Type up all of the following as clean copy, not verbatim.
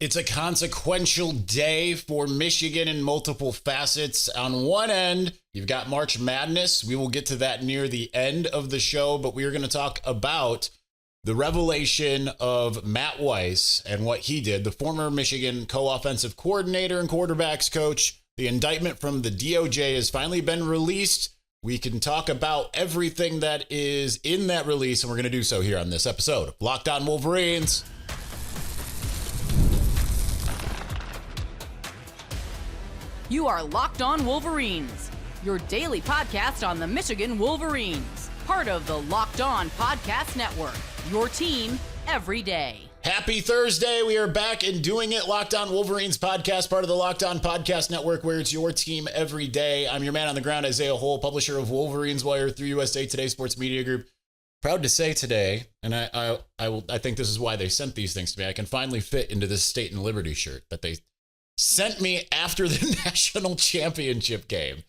It's a consequential day for Michigan in multiple facets. On one end, you've got March Madness. We will get to that near the end of the show, but we are going to talk about the revelation of Matt Weiss and what he did, the former Michigan co-offensive coordinator and quarterbacks coach. The indictment from the DOJ has finally been released. We can talk about everything that is in that release, and we're going to do so here on this episode of Locked On Wolverines. You are Locked On Wolverines, your daily podcast on the Michigan Wolverines, part of the Locked On Podcast Network, your team every day. Happy Thursday. We are back and doing it. Locked On Wolverines podcast, part of the Locked On Podcast Network, where it's your team every day. I'm your man on the ground, Isaiah Hole, publisher of Wolverines Wire through USA Today Sports Media Group. Proud to say today, and I think this is why they sent these things to me, I can finally fit into this State and Liberty shirt that they sent me after the national championship game.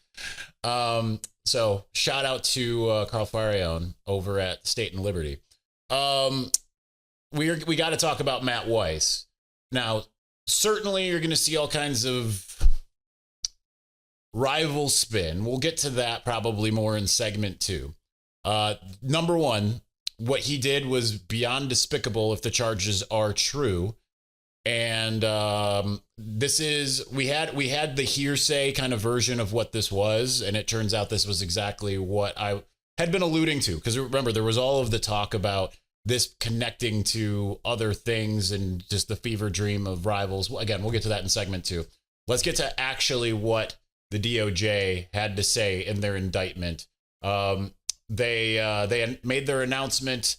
So shout out to Carl Farion over at State and Liberty. We got to talk about Matt Weiss. Now, certainly you're going to see all kinds of rival spin. We'll get to that probably more in segment 2. Number one, what he did was beyond despicable if the charges are true. And we had the hearsay kind of version of what this was, and it turns out this was exactly what I had been alluding to. Because remember, there was all of the talk about this connecting to other things and just the fever dream of rivals. Again, we'll get to that in segment 2. Let's get to actually what the DOJ had to say in their indictment. They made their announcement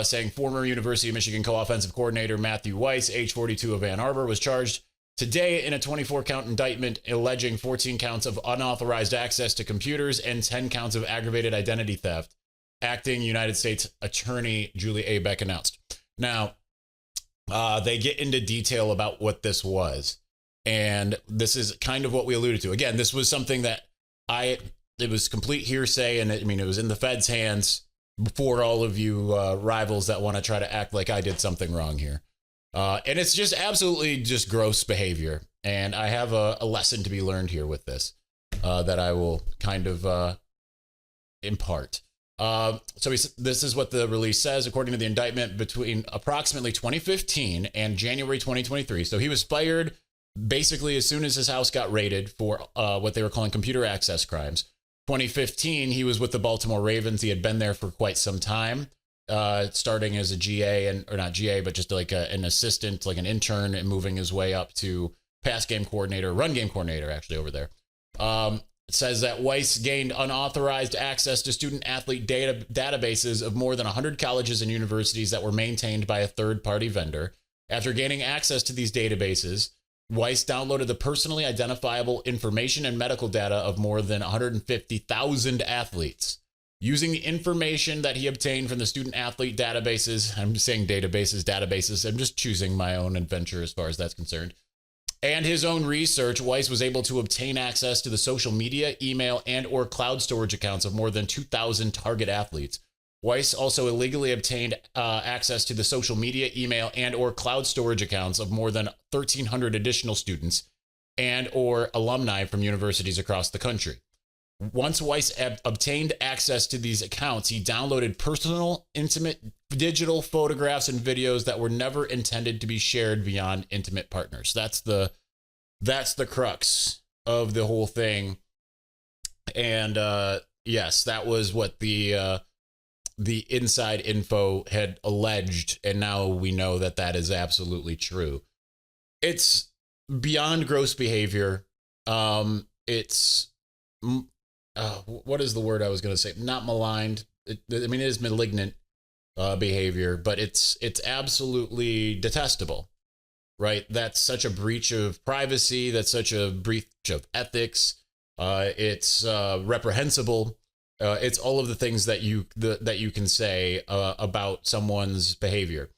saying former University of Michigan co-offensive coordinator Matthew Weiss, age 42 of Ann Arbor, was charged today in a 24-count indictment alleging 14 counts of unauthorized access to computers and 10 counts of aggravated identity theft. Acting United States Attorney Julie A. Beck announced. Now, they get into detail about what this was. And this is kind of what we alluded to. Again, this was something that it was complete hearsay. And it was in the Fed's hands before all of you rivals that want to try to act like I did something wrong here. And it's just absolutely just gross behavior. And I have a lesson to be learned here with this that I will kind of impart. This is what the release says. According to the indictment, between approximately 2015 and January 2023. So he was fired basically as soon as his house got raided for what they were calling computer access crimes. 2015, he was with the Baltimore Ravens. He had been there for quite some time, starting as a GA or not GA, but just like an assistant, like an intern, and moving his way up to pass game coordinator, run game coordinator, actually over there. It says that Weiss gained unauthorized access to student-athlete databases of more than 100 colleges and universities that were maintained by a third-party vendor. After gaining access to these databases, Weiss downloaded the personally identifiable information and medical data of more than 150,000 athletes. Using the information that he obtained from the student-athlete databases, I'm saying databases, I'm just choosing my own adventure as far as that's concerned, and his own research, Weiss was able to obtain access to the social media, email, and or cloud storage accounts of more than 2,000 target athletes. Weiss also illegally obtained access to the social media, email, and or cloud storage accounts of more than 1,300 additional students and or alumni from universities across the country. Once Weiss obtained access to these accounts, he downloaded personal, intimate digital photographs and videos that were never intended to be shared beyond intimate partners. That's the crux of the whole thing. And yes, that was what the inside info had alleged, and now we know that that is absolutely true. It's beyond gross behavior. It's what is the word I was going to say? Not maligned. It is malignant behavior, but it's absolutely detestable, right? That's such a breach of privacy. That's such a breach of ethics. It's reprehensible. It's all of the things that you can say about someone's behavior.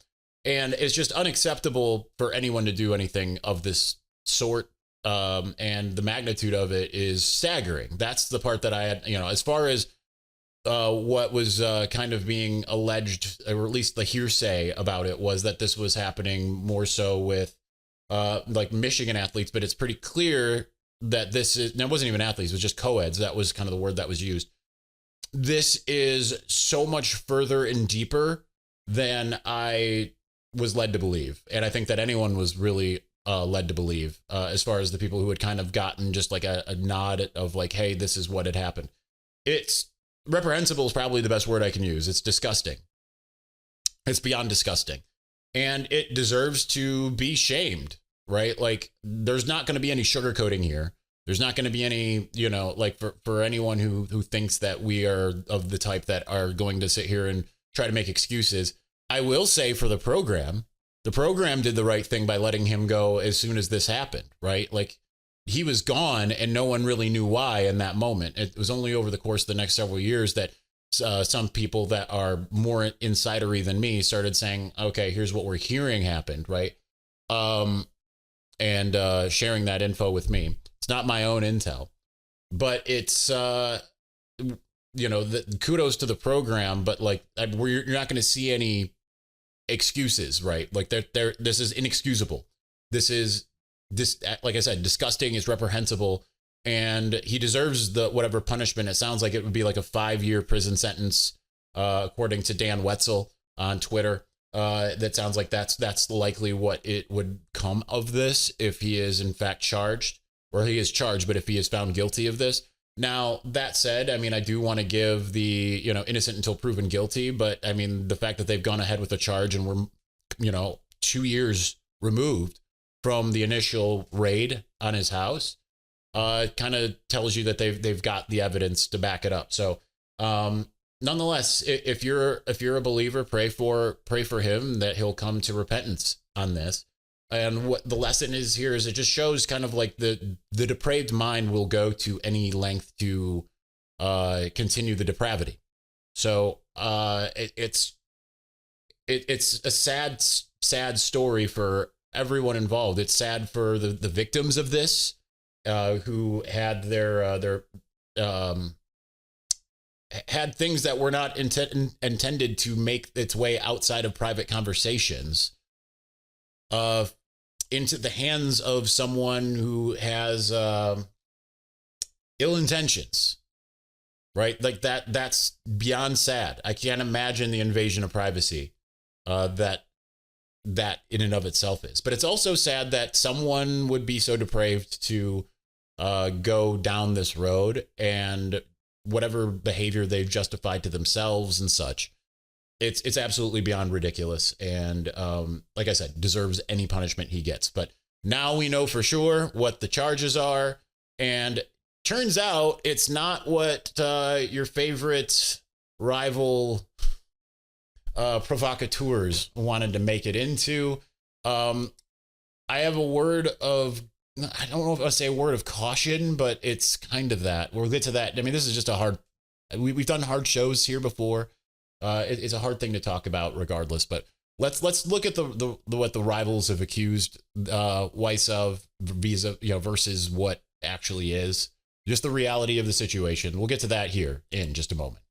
And it's just unacceptable for anyone to do anything of this sort. And the magnitude of it is staggering. That's the part that I had, as far as what was kind of being alleged, or at least the hearsay about it, was that this was happening more so with like Michigan athletes, but it's pretty clear that that wasn't even athletes, it was just co-eds. That was kind of the word that was used. This is so much further and deeper than I was led to believe. And I think that anyone was really led to believe, as far as the people who had kind of gotten just like a nod of like, hey, this is what had happened. It's reprehensible is probably the best word I can use. It's disgusting. It's beyond disgusting. And it deserves to be shamed, right? Like, there's not going to be any sugarcoating here. There's not going to be any, like for anyone who thinks that we are of the type that are going to sit here and try to make excuses. I will say for the program did the right thing by letting him go as soon as this happened, right? Like, he was gone and no one really knew why in that moment. It was only over the course of the next several years that some people that are more insidery than me started saying, okay, here's what we're hearing happened, right? And sharing that info with me. It's not my own intel, but it's, kudos to the program, but like, you're not going to see any excuses, right? Like, this is inexcusable. This, like I said, disgusting, is reprehensible, and he deserves the whatever punishment. It sounds like it would be like a 5-year prison sentence, according to Dan Wetzel on Twitter. That sounds like that's likely what it would come of this if he is in fact charged, or he is charged, but if he is found guilty of this. Now, that said, I mean, I do want to give the, innocent until proven guilty, but I mean, the fact that they've gone ahead with the charge and we're, 2 years removed from the initial raid on his house, kind of tells you that they've got the evidence to back it up. So, nonetheless, if you're a believer, pray for him that he'll come to repentance on this. And what the lesson is here is it just shows kind of like the depraved mind will go to any length to continue the depravity. So it's a sad story for everyone involved. It's sad for the victims of this, who had their had things that were not intended to make its way outside of private conversations, into the hands of someone who has ill intentions, right? Like that's beyond sad. I can't imagine the invasion of privacy that in and of itself is. But it's also sad that someone would be so depraved to go down this road, and whatever behavior they've justified to themselves and such, it's absolutely beyond ridiculous. And like I said, deserves any punishment he gets. But now we know for sure what the charges are. And turns out it's not what your favorite rival provocateurs wanted to make it into. I have a word of, I don't know if I'll say a word of caution, but it's kind of that. We'll get to that. I mean, this is just we've done hard shows here before. It's a hard thing to talk about regardless, but let's look at the what the rivals have accused Weiss of versus what actually is. Just the reality of the situation. We'll get to that here in just a moment.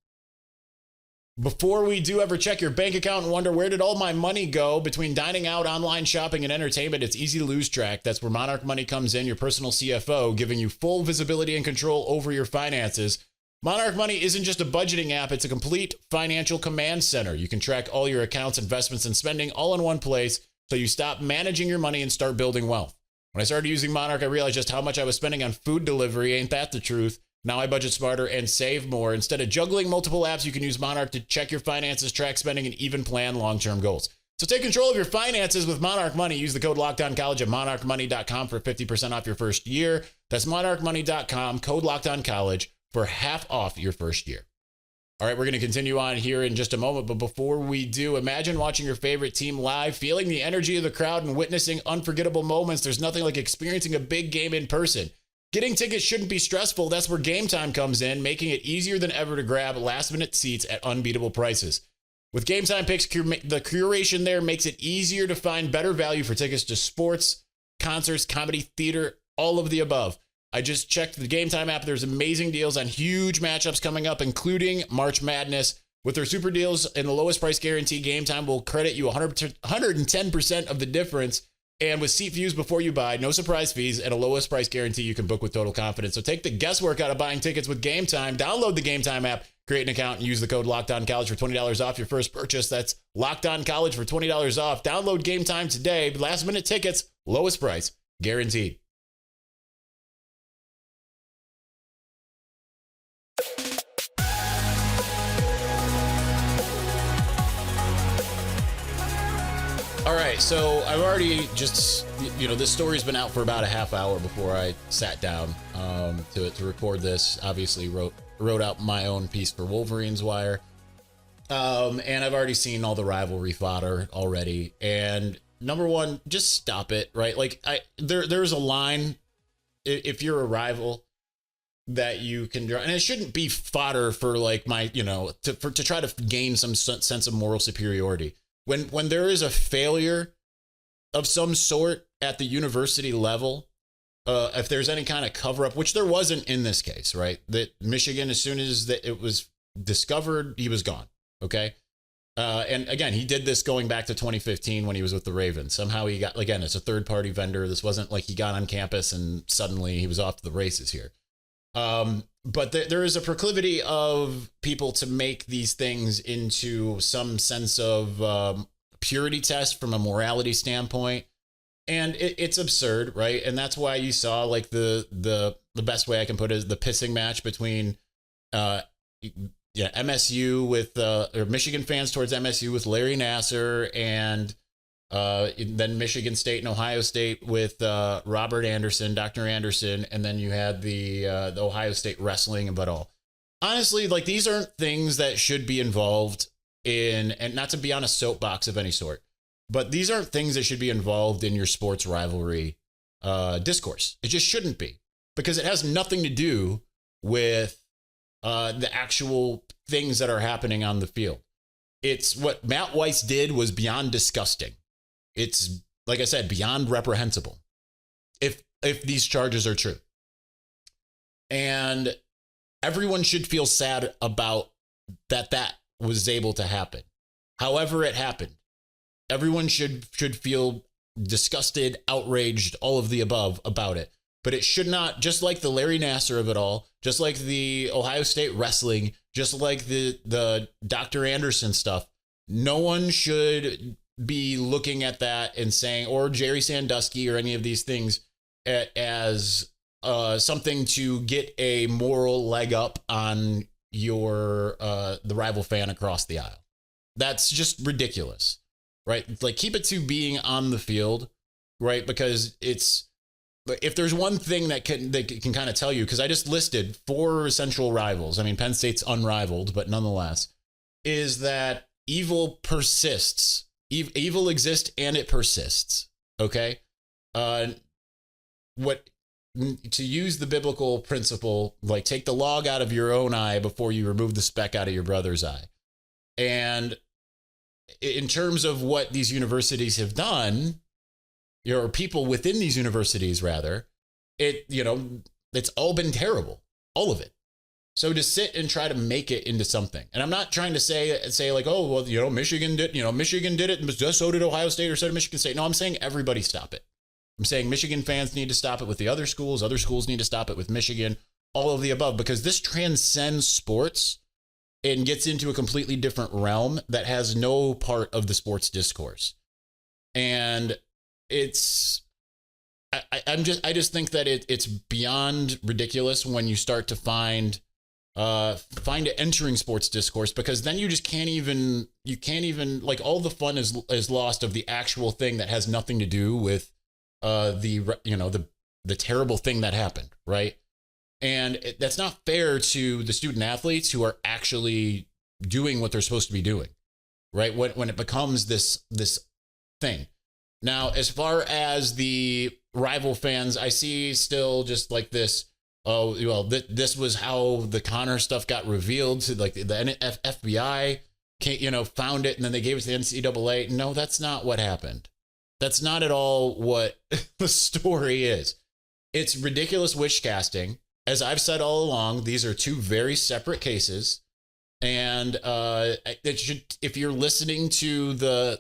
Before we do, ever check your bank account and wonder, where did all my money go? Between dining out, online shopping, and entertainment, it's easy to lose track. That's where Monarch Money comes in, your personal CFO, giving you full visibility and control over your finances. Monarch Money isn't just a budgeting app, it's a complete financial command center. You can track all your accounts, investments, and spending all in one place, so you stop managing your money and start building wealth. When I started using Monarch, I realized just how much I was spending on food delivery. Ain't that the truth? Now I budget smarter and save more. Instead of juggling multiple apps, you can use Monarch to check your finances, track spending, and even plan long-term goals. So take control of your finances with Monarch Money. Use the code LOCKEDONCollege at monarchmoney.com for 50% off your first year. That's monarchmoney.com, code LOCKEDONCollege for half off your first year. All right, we're going to continue on here in just a moment. But before we do, imagine watching your favorite team live, feeling the energy of the crowd, and witnessing unforgettable moments. There's nothing like experiencing a big game in person. Getting tickets shouldn't be stressful. That's where Game Time comes in, making it easier than ever to grab last-minute seats at unbeatable prices. With Game Time Picks, the curation there makes it easier to find better value for tickets to sports, concerts, comedy, theater, all of the above. I just checked the Game Time app. There's amazing deals on huge matchups coming up, including March Madness. With their super deals and the lowest price guarantee, Game Time will credit you 110% of the difference. And with seat views before you buy, no surprise fees, and a lowest price guarantee, you can book with total confidence. So take the guesswork out of buying tickets with Game Time. Download the Game Time app, create an account, and use the code LOCKEDONCollege for $20 off your first purchase. That's LOCKEDONCollege for $20 off. Download Game Time today. Last minute tickets, lowest price, guaranteed. All right, so I've already just, this story's been out for about a half hour before I sat down to record this. Obviously, wrote out my own piece for Wolverines Wire, and I've already seen all the rivalry fodder already. And number one, just stop it, right? Like, there's a line if you're a rival that you can draw, and it shouldn't be fodder for like to try to gain some sense of moral superiority. When there is a failure of some sort at the university level, if there's any kind of cover up, which there wasn't in this case, right? That Michigan, as soon as it was discovered, he was gone. Okay. And again, he did this going back to 2015 when he was with the Ravens. Somehow he got, again, it's a third party vendor. This wasn't like he got on campus and suddenly he was off to the races here. But there is a proclivity of people to make these things into some sense of purity test from a morality standpoint. And it's absurd, right? And that's why you saw like the best way I can put it is the pissing match between MSU with or Michigan fans towards MSU with Larry Nassar, and then Michigan State and Ohio State with Robert Anderson, Dr. Anderson, and then you had the Ohio State wrestling and all. Honestly, like, these aren't things that should be involved in, and not to be on a soapbox of any sort, but these aren't things that should be involved in your sports rivalry discourse. It just shouldn't be, because it has nothing to do with the actual things that are happening on the field. It's what Matt Weiss did was beyond disgusting. It's, like I said, beyond reprehensible if these charges are true. And everyone should feel sad about that was able to happen. However it happened, everyone should feel disgusted, outraged, all of the above about it. But it should not, just like the Larry Nassar of it all, just like the Ohio State wrestling, just like the Dr. Anderson stuff, no one should be looking at that and saying, or Jerry Sandusky or any of these things, as something to get a moral leg up on your the rival fan across the aisle. That's just ridiculous, right? Like, keep it to being on the field, right? Because if there's one thing that can kind of tell you, because I just listed 4 essential rivals. I mean, Penn State's unrivaled, but nonetheless, is that evil persists. Evil exists and it persists. Okay. To use the biblical principle, like, take the log out of your own eye before you remove the speck out of your brother's eye. And in terms of what these universities have done, or people within these universities, rather, it's all been terrible, all of it. So to sit and try to make it into something, and I'm not trying to say like, oh, well, Michigan did it, and so did Ohio State, or so did Michigan State. No, I'm saying everybody stop it. I'm saying Michigan fans need to stop it with the other schools need to stop it with Michigan, all of the above, because this transcends sports and gets into a completely different realm that has no part of the sports discourse. And I just think that it's beyond ridiculous when you start to find it entering sports discourse, because then you can't even like, all the fun is lost of the actual thing that has nothing to do with the terrible thing that happened, right? And that's not fair to the student athletes who are actually doing what they're supposed to be doing, right? When it becomes this thing. Now, as far as the rival fans, I see still just like this. Oh, well, this was how the Connor stuff got revealed to, like, the FBI, found it, and then they gave it to the NCAA. No, that's not what happened. That's not at all what the story is. It's ridiculous wish casting. As I've said all along, these are 2 very separate cases. And if you're listening to the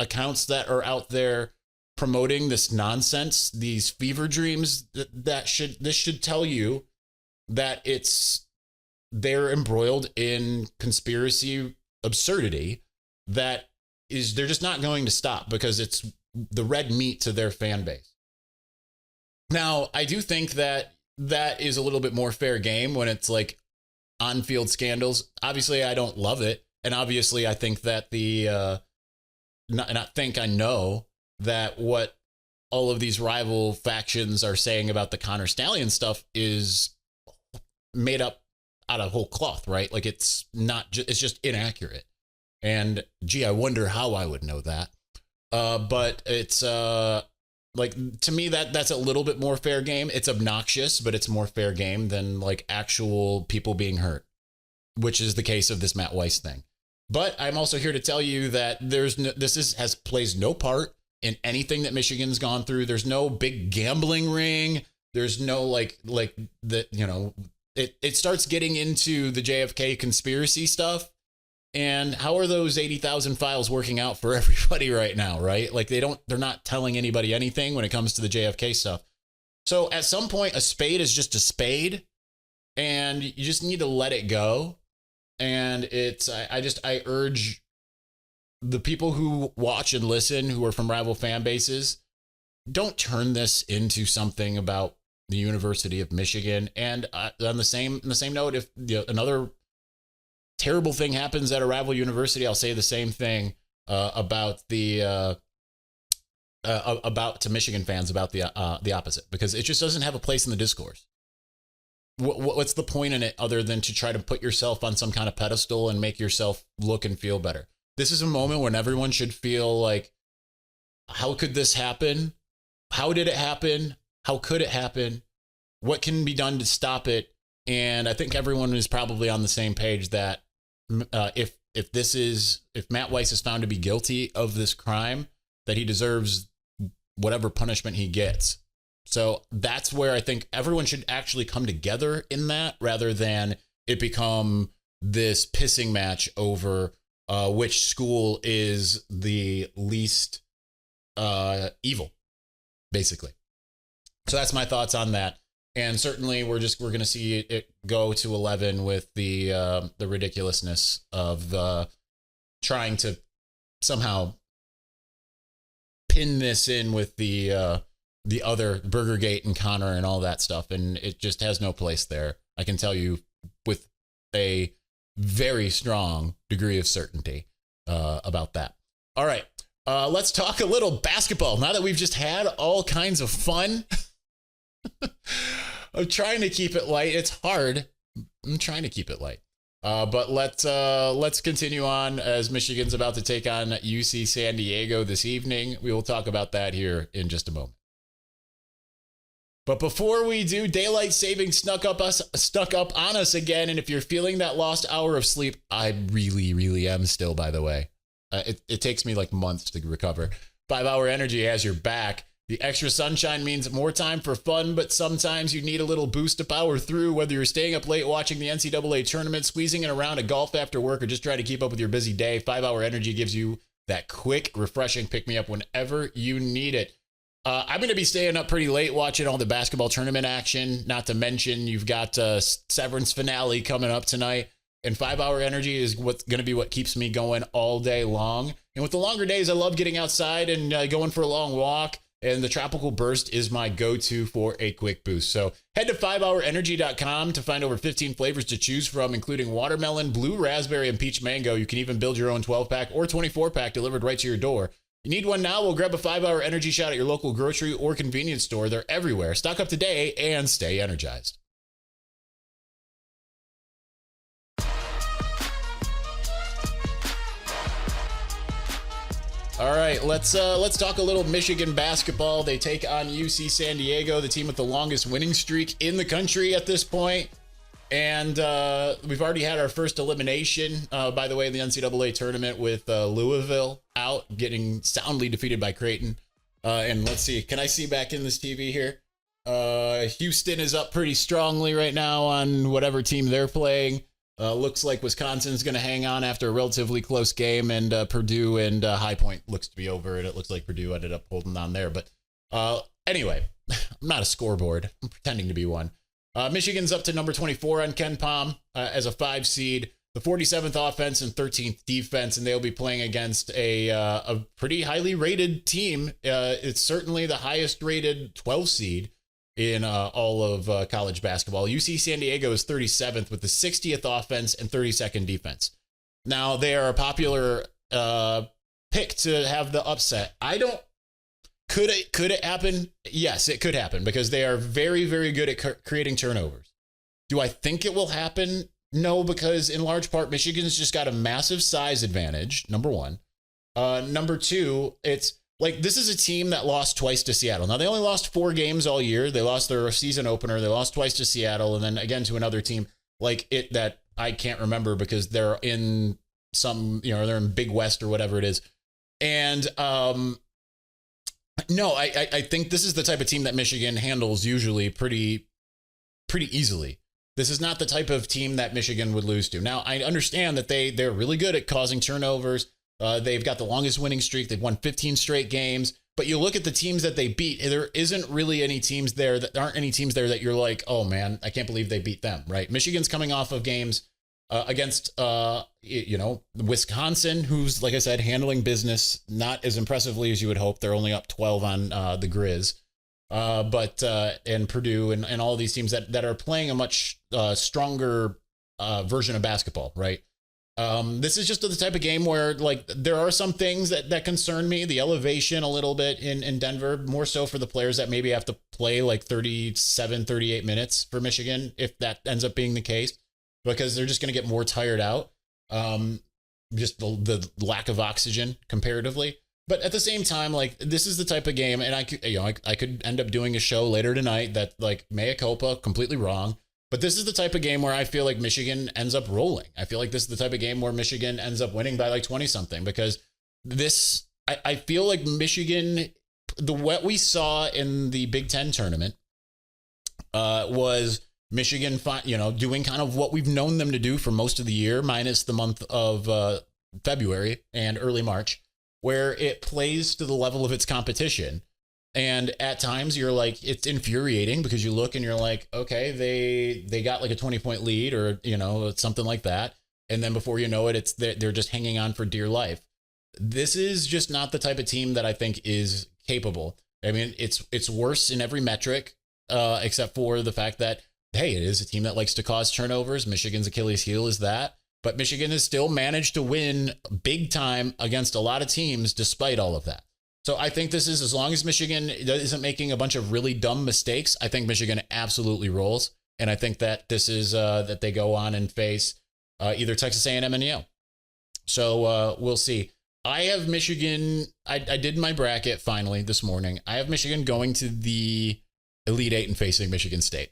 accounts that are out there promoting this nonsense, these fever dreams, this should tell you that they're embroiled in conspiracy absurdity that they're just not going to stop because it's the red meat to their fan base. Now, I do think that is a little bit more fair game when it's like on-field scandals. Obviously, I don't love it. And obviously, I think that I know that what all of these rival factions are saying about the Connor Stallion stuff is made up out of whole cloth, right? Like it's just inaccurate. And gee, I wonder how I would know that. But it's like, to me, that's a little bit more fair game. It's obnoxious, but it's more fair game than like actual people being hurt, which is the case of this Matt Weiss thing. But I'm also here to tell you that plays no part in anything that Michigan's gone through. There's no big gambling ring. There's no like that, you know, it starts getting into the JFK conspiracy stuff. And how are those 80,000 files working out for everybody right now, right? Like they're not telling anybody anything when it comes to the JFK stuff. So at some point, a spade is just a spade and you just need to let it go. And I urge the people who watch and listen, who are from rival fan bases, don't turn this into something about the University of Michigan. And on the same note, if another terrible thing happens at a rival university, I'll say the same thing about to Michigan fans about the opposite, because it just doesn't have a place in the discourse. What's the point in it other than to try to put yourself on some kind of pedestal and make yourself look and feel better? This is a moment when everyone should feel like, how could this happen? How did it happen? How could it happen? What can be done to stop it? And I think everyone is probably on the same page that if Matt Weiss is found to be guilty of this crime, that he deserves whatever punishment he gets. So that's where I think everyone should actually come together in that, rather than it become this pissing match over which school is the least evil, basically. So that's my thoughts on that. And certainly we're going to see it go to 11 with the ridiculousness of trying to somehow pin this in with the other Burgergate and Connor and all that stuff. And it just has no place there. I can tell you with a very strong degree of certainty about that. All right. Let's talk a little basketball. Now that we've just had all kinds of fun, I'm trying to keep it light. It's hard. I'm trying to keep it light. But let's continue on as Michigan's about to take on UC San Diego this evening. We will talk about that here in just a moment. But before we do, daylight savings snuck up on us again. And if you're feeling that lost hour of sleep, I really, really am still, by the way. It takes me like months to recover. 5-Hour Energy has your back. The extra sunshine means more time for fun, but sometimes you need a little boost to power through, whether you're staying up late watching the NCAA tournament, squeezing in a round of golf after work, or just trying to keep up with your busy day. 5-Hour Energy gives you that quick, refreshing pick-me-up whenever you need it. I'm going to be staying up pretty late watching all the basketball tournament action, not to mention you've got Severance finale coming up tonight. And 5-Hour Energy is what's going to be what keeps me going all day long. And with the longer days, I love getting outside and going for a long walk. And the Tropical Burst is my go-to for a quick boost. So head to 5hourenergy.com to find over 15 flavors to choose from, including watermelon, blue raspberry, and peach mango. You can even build your own 12-pack or 24-pack delivered right to your door. You need one now? We'll grab a 5-Hour Energy shot at your local grocery or convenience store. They're everywhere. Stock up today and stay energized. All right, let's talk a little Michigan basketball. They take on UC San Diego, the team with the longest winning streak in the country at this point. And we've already had our first elimination, by the way, in the NCAA tournament with Louisville out, getting soundly defeated by Creighton. And let's see, can I see back in this TV here? Houston is up pretty strongly right now on whatever team they're playing. Looks like Wisconsin's going to hang on after a relatively close game, and Purdue and High Point looks to be over, and it looks like Purdue ended up holding on there. But anyway, I'm not a scoreboard. I'm pretending to be one. Michigan's up to number 24 on Ken Pom as a 5 seed, the 47th offense and 13th defense, and they'll be playing against a pretty highly rated team. It's certainly the highest rated 12 seed in all of college basketball. UC San Diego is 37th with the 60th offense and 32nd defense. Now, they are a popular pick to have the upset. Could it happen? Yes, it could happen because they are very, very good at creating turnovers. Do I think it will happen? No, because in large part, Michigan's just got a massive size advantage, number one. Number two, it's like this is a team that lost twice to Seattle. Now, they only lost 4 games all year. They lost their season opener. They lost twice to Seattle and then again to another team like it that I can't remember because they're in some, they're in Big West or whatever it is. And no, I think this is the type of team that Michigan handles usually pretty easily. This is not the type of team that Michigan would lose to. Now, I understand that they're really good at causing turnovers. They've got the longest winning streak. They've won 15 straight games. But you look at the teams that they beat, there isn't really any teams there that aren't any teams there that you're like, oh man, I can't believe they beat them, right? Michigan's coming off of games against, Wisconsin, who's, like I said, handling business not as impressively as you would hope. They're only up 12 on the Grizz. And Purdue and all these teams that are playing a much stronger version of basketball, right? This is just the type of game where like there are some things that concern me. The elevation a little bit in Denver, more so for the players that maybe have to play like 37, 38 minutes for Michigan, if that ends up being the case, because they're just going to get more tired out. Just the lack of oxygen comparatively. But at the same time, like this is the type of game, and I could end up doing a show later tonight that like mea culpa, completely wrong. But this is the type of game where I feel like Michigan ends up rolling. I feel like this is the type of game where Michigan ends up winning by like 20 something, because I feel like Michigan, what we saw in the Big Ten tournament was Michigan, doing kind of what we've known them to do for most of the year, minus the month of February and early March, where it plays to the level of its competition. And at times you're like, it's infuriating because you look and you're like, okay, they got like a 20-point lead or, something like that. And then before you know it, they're just hanging on for dear life. This is just not the type of team that I think is capable. I mean, it's worse in every metric, except for the fact that, hey, it is a team that likes to cause turnovers. Michigan's Achilles heel is that. But Michigan has still managed to win big time against a lot of teams despite all of that. So I think this is, as long as Michigan isn't making a bunch of really dumb mistakes, I think Michigan absolutely rolls. And I think that this is that they go on and face either Texas A&M and Yale. So we'll see. I have Michigan. I did my bracket finally this morning. I have Michigan going to the Elite Eight and facing Michigan State.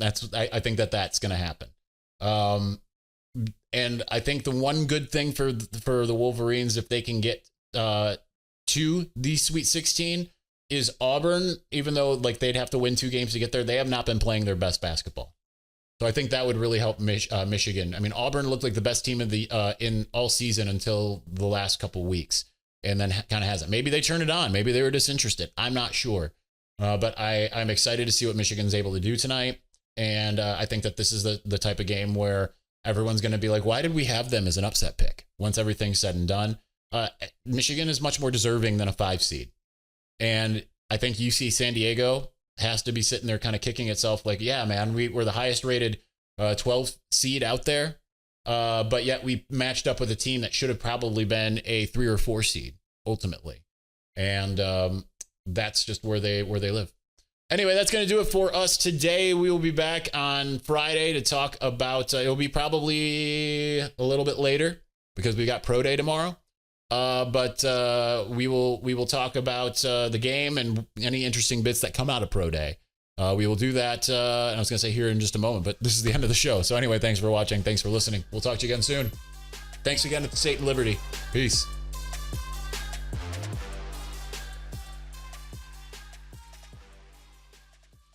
I think that's going to happen. And I think the one good thing for the Wolverines, if they can get to the Sweet 16, is Auburn. Even though like they'd have to win 2 games to get there, they have not been playing their best basketball. So I think that would really help Michigan. I mean, Auburn looked like the best team in all season until the last couple weeks, and then kind of hasn't. Maybe they turn it on. Maybe they were disinterested. I'm not sure. But I'm excited to see what Michigan's able to do tonight. And I think that this is the type of game where everyone's going to be like, why did we have them as an upset pick? Once everything's said and done, Michigan is much more deserving than a 5 seed. And I think UC San Diego has to be sitting there kind of kicking itself like, yeah, man, we're the highest rated 12 seed out there. But yet we matched up with a team that should have probably been a 3 or 4 seed ultimately. And that's just where they live. Anyway, that's going to do it for us today. We will be back on Friday to talk about, it'll be probably a little bit later because we got pro day tomorrow. But we will talk about the game and any interesting bits that come out of pro day. We will do that. And I was going to say here in just a moment, but this is the end of the show. So anyway, thanks for watching. Thanks for listening. We'll talk to you again soon. Thanks again to the State and Liberty. Peace.